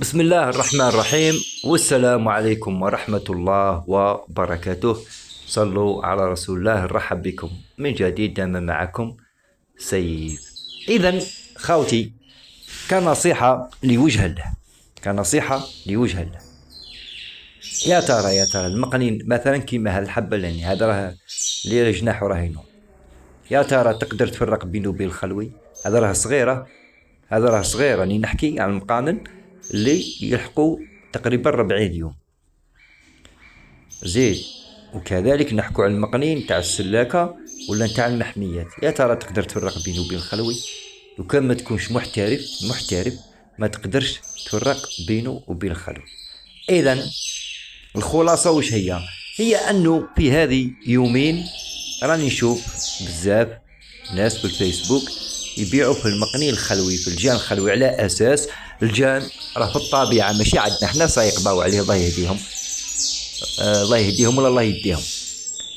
بسم الله الرحمن الرحيم، والسلام عليكم ورحمة الله وبركاته. صلوا على رسول الله. نرحب بكم من جديد، دائما معكم سيف. إذا خاوتي، كنصيحة لوجه الله، كنصيحة لوجه الله، يا ترى المقنين مثلا كيما هاد الحبة لاني هذا راه اللي جناحو راه ينوض. يا ترى تقدر تفرق بينه وبين الخلوي؟ هذا راه صغيرة، هذا راه صغير. راني نحكي عن المقانن اللي يلحقوا تقريبا 40 يوم زيد. وكذلك نحكوا على المقنين تاع السلاكة ولا تاع المحميات. يا ترى تقدر تفرق بينه وبين الخلوي؟ لو كان ما تكونش محترف ما تقدرش تفرق بينه وبين الخلوي. اذا الخلاصة وش هي انه في هذه يومين راني نشوف بزاف ناس في الفيسبوك يبيعوا في المقني الخلوي، في الجان الخلوي، على اساس الجان راه في الطبيعه ماشي عندنا حنا سيقضاو عليه. الله يهديهم، الله يهديهم ولا الله يديهم.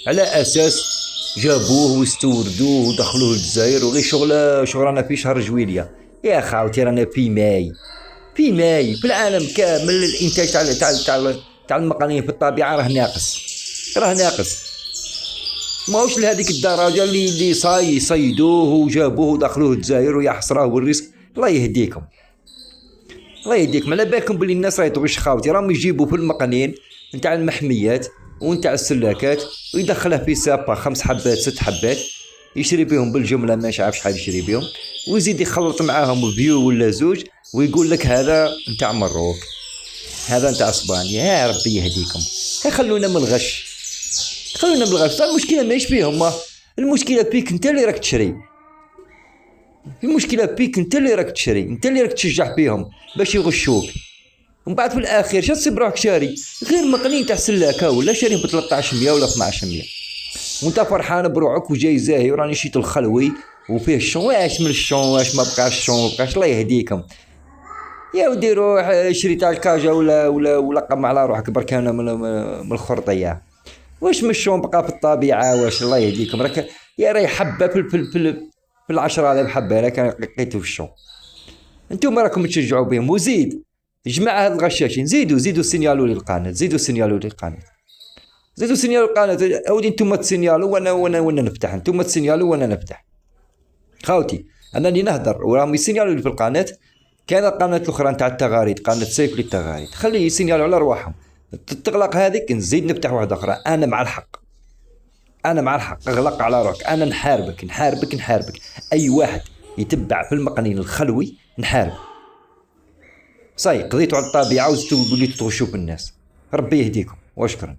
على اساس جابوه واستوردوه ودخلوه للجزائر وغير شغل رانا في شهر جويليه. يا خاوتي رانا في ماي في العالم كامل الانتاج تاع المقانين في الطبيعه راه ناقص. ماهوش لهذيك الدرجه اللي صيدوه وجابوه ودخلوه الجزائر ويا حسراه والرزق. الله يهديكم على بالكم بلي الناس راهي تغش خاوتي. راهم يجيبوا في المقنين نتاع المحميات ونتاع السلاكات ويدخله في سابا 5 حبات 6 حبات، يشري بهم بالجمله ما عارف شحال يشري بهم، ويزيد يخلط معاهم فيو ولا زوج ويقول لك هذا نتاع مروك، هذا نتاع اسبانيا. يا ربي يهديكم، خلونا من الغش. المشكله ماهيش فيهم، المشكله فيك انت اللي راك تشري. انت اللي راك تشجع فيهم باش يغشوك. ومن بعد في الاخير شو تصيب روحك شاري غير مقنين تاع سلاكه ولا شاري ب 1300 ولا 1200 وانت فرحان بروحك وجاي زاهي وراني شيت الخلوي وفيه الشون. واش من الشون واش ما بقاش الله يهديكم. يا ودي روح شري تاع الكاجا ولا قم على روحك بركانه من الخرطيه. واش من الشون بقى في الطبيعه؟ واش الله يهديكم. راك يا راي حبه في 10,000 حبه راك لقيتو في الشون. انتم راكم تشجعوا بهم. وزيد جماعه هاد الغشاشين زيدوا سينيالوا للقناه، زيدوا سينيالوا القناه. اودي انتم تسينيالوا وانا نفتح، انتم تسينيالوا وانا نفتح. خاوتي انني نهضر وراهم يسينيالوا لي في القناه. كان القناه الاخرى نتاع التغاريد، قناه سيف للتغاريد، خليه يسينيالوا على رواحهم. تغلق هذيك نزيد نفتح واحده اخرى. انا مع الحق، اغلق على روحك. انا نحاربك. اي واحد يتبع في المقنين الخلوي نحارب. قضيتوا على الطبيعه وزدتوا وليتوا تغشوا بالناس. ربي يهديكم واشكرا.